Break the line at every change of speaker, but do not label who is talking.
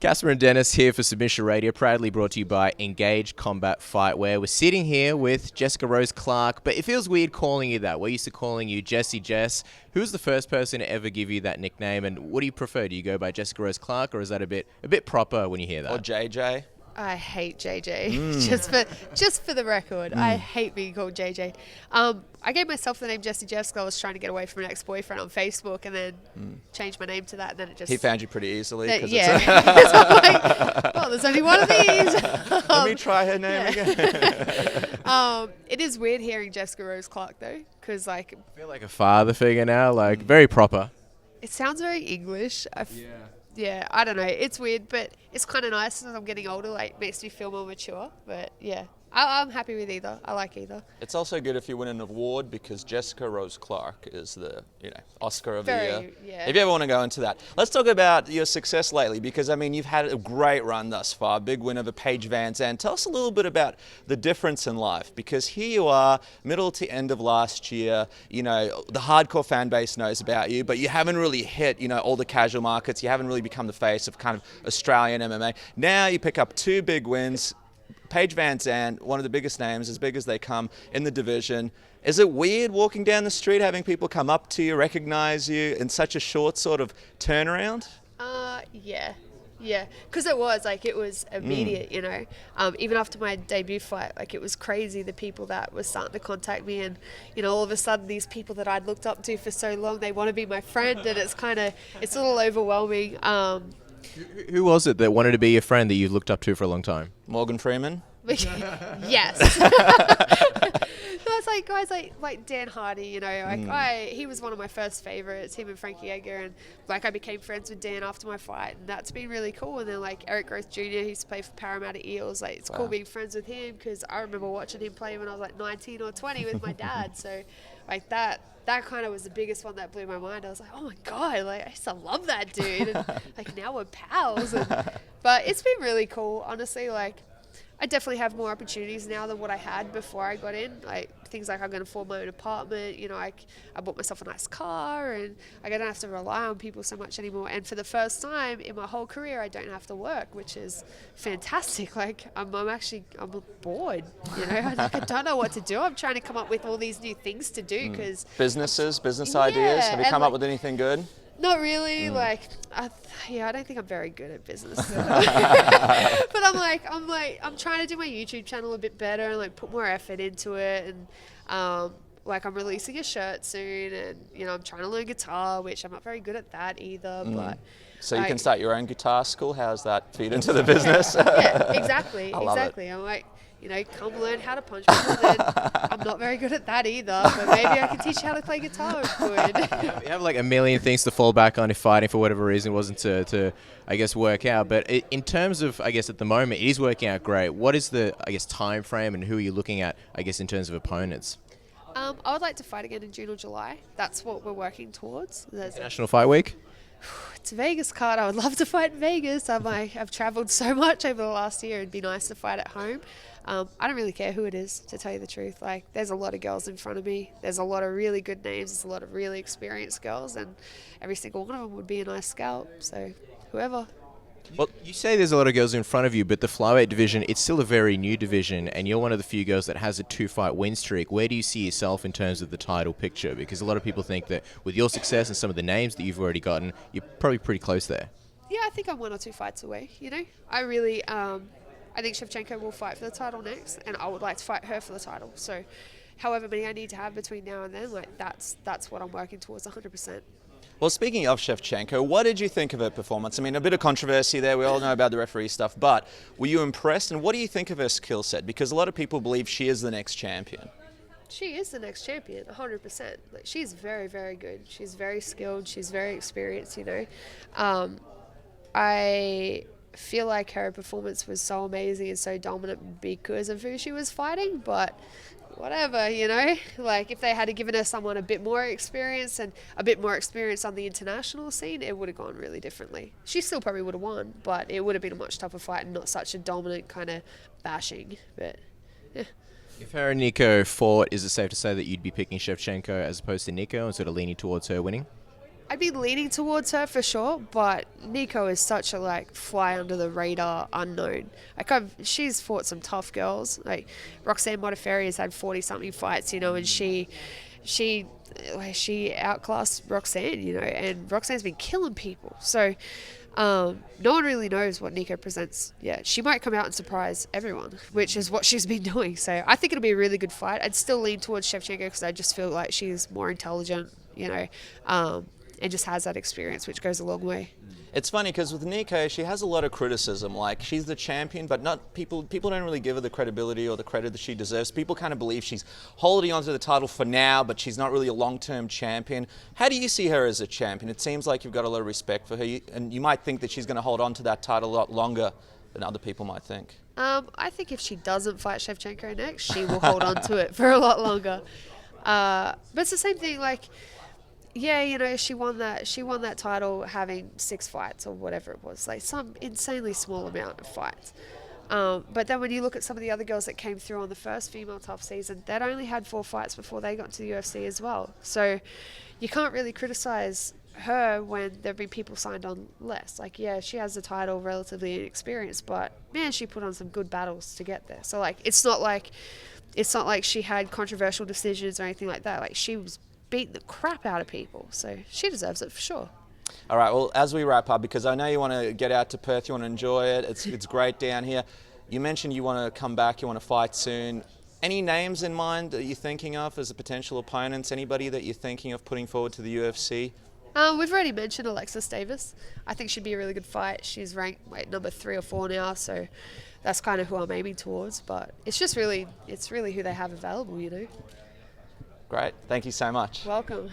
Casper and Dennis here for Submission Radio, proudly brought to you by Engage Combat Fightwear. We're sitting here with Jessica Rose Clark, but it feels weird calling you that. We're used to calling you Jessie Jess. Who was the first person to ever give you that nickname, and what do you prefer? Do you go by Jessica Rose Clark, or is that a bit proper when you hear that?
Or JJ?
I hate JJ. Just for the record, I hate being called JJ. I gave myself the name Jessie Jess because I was trying to get away from an ex-boyfriend on Facebook, and then changed my name to that. And then it just
He found you pretty easily.
Yeah. So I'm like, well, there's only one of these.
Let me try her name again.
It is weird hearing Jessica Rose Clark though, because I
feel like a father figure now, like very proper.
It sounds very English. Yeah, I don't know. It's weird, but it's kind of nice as I'm getting older. Like, makes me feel more mature. But yeah, I'm happy with either. I like either.
It's also good if you win an award because Jessica Rose Clark is the Oscar of the year.
Yeah.
If you ever want to go into that, let's talk about your success lately because I mean you've had a great run thus far. Big win over Paige Van Zandt. Tell us a little bit about the difference in life because here you are, middle to end of last year. You know the hardcore fan base knows about you, but you haven't really hit all the casual markets. You haven't really become the face of kind of Australian MMA. Now you pick up 2 big wins. Paige Van Zandt, one of the biggest names, as big as they come in the division. Is it weird walking down the street, having people come up to you, recognize you in such a short sort of turnaround?
Yeah, because it was immediate, even after my debut fight, it was crazy, the people that were starting to contact me, and, all of a sudden these people that I'd looked up to for so long, they want to be my friend, and it's a little overwhelming.
Who was it that wanted to be your friend that you looked up to for a long time?
Morgan Freeman?
Yes. It's like guys like Dan Hardy, he was one of my first favorites, him and Frankie Edgar, and I became friends with Dan after my fight, and that's been really cool. And then Eric Groth Jr., he used to play for Parramatta Eels, it's cool being friends with him because I remember watching him play when I was 19 or 20 with my dad. So that kind of was the biggest one that blew my mind. I was like, oh my God, I used to love that dude. And now we're pals. But it's been really cool, honestly. I definitely have more opportunities now than what I had before I got in. Things like I'm going to afford my own apartment. I bought myself a nice car, and I don't have to rely on people so much anymore. And for the first time in my whole career, I don't have to work, which is fantastic. I'm bored. I don't know what to do. I'm trying to come up with all these new things to do because
business ideas. Have you come up with anything good?
Not really. I don't think I'm very good at business. But I'm trying to do my YouTube channel a bit better and put more effort into it. And I'm releasing a shirt soon, and I'm trying to learn guitar, which I'm not very good at that either. But
so you can start your own guitar school. How does that feed into the business?
Yeah, exactly.
I love
exactly. It. I'm come learn how to punch people. Then I'm not very good at that either, but maybe I can teach you how to play guitar if good.
You have a million things to fall back on if fighting for whatever reason wasn't to work out. But in terms of, at the moment, it is working out great. What is the, time frame, and who are you looking at, in terms of opponents?
I would like to fight again in June or July. That's what we're working towards.
National Fight Week?
It's a Vegas card. I would love to fight in Vegas. I've traveled so much over the last year. It'd be nice to fight at home. I don't really care who it is, to tell you the truth. There's a lot of girls in front of me. There's a lot of really good names. There's a lot of really experienced girls, and every single one of them would be a nice scalp. So whoever.
Well, you say there's a lot of girls in front of you, but the Flyweight division, it's still a very new division, and you're one of the few girls that has a 2-fight win streak. Where do you see yourself in terms of the title picture? Because a lot of people think that with your success and some of the names that you've already gotten, you're probably pretty close there.
Yeah, I think I'm 1 or 2 fights away, I think Shevchenko will fight for the title next, and I would like to fight her for the title. So however many I need to have between now and then, that's what I'm working towards 100%.
Well, speaking of Shevchenko, what did you think of her performance? I mean, a bit of controversy there. We all know about the referee stuff, but were you impressed? And what do you think of her skill set? Because a lot of people believe she is the next champion.
She is the next champion, 100%. She's very, very good. She's very skilled. She's very experienced, I feel like her performance was so amazing and so dominant because of who she was fighting, but whatever, if they had given her someone a bit more experience and a bit more experience on the international scene, it would have gone really differently. She still probably would have won, but it would have been a much tougher fight and not such a dominant kind of bashing. But yeah.
If her and Nico fought, is it safe to say that you'd be picking Shevchenko as opposed to Nico and sort of leaning towards her winning?
I'd be leaning towards her for sure, but Nico is such a like fly under the radar unknown. Like she's fought some tough girls. Like Roxanne Modafferi has had 40 something fights, you know, and she outclassed Roxanne, you know, and Roxanne's been killing people. So no one really knows what Nico presents yet. She might come out and surprise everyone, which is what she's been doing. So I think it'll be a really good fight. I'd still lean towards Shevchenko because I just feel like she's more intelligent, you know, and just has that experience, which goes a long way.
It's funny because with Nico, she has a lot of criticism. Like, she's the champion, but not people don't really give her the credibility or the credit that she deserves. People kind of believe she's holding onto the title for now, but she's not really a long-term champion. How do you see her as a champion? It seems like you've got a lot of respect for her, and you might think that she's going to hold on to that title a lot longer than other people might think.
I think if she doesn't fight Shevchenko next, she will hold on to it for a lot longer. But it's the same thing, like, yeah, you know, she won that title having 6 fights or whatever it was, like some insanely small amount of fights. But then when you look at some of the other girls that came through on the first female tough season, they'd only had 4 fights before they got to the UFC as well. So you can't really criticize her when there've been people signed on less. Like, yeah, she has the title, relatively inexperienced, but man, she put on some good battles to get there. So like, it's not like she had controversial decisions or anything like that. Like, she was beating the crap out of people, so she deserves it for sure.
All right, well, as we wrap up, because I know you want to get out to Perth, you want to enjoy it, it's great down here. You mentioned you want to come back, you want to fight soon. Any names in mind that you're thinking of as a potential opponents? Anybody that you're thinking of putting forward to the UFC?
We've already mentioned Alexis Davis. I think she'd be a really good fight. She's ranked number 3 or 4 now, so that's kind of who I'm aiming towards. But it's really who they have available, you know.
Great, thank you so much.
Welcome.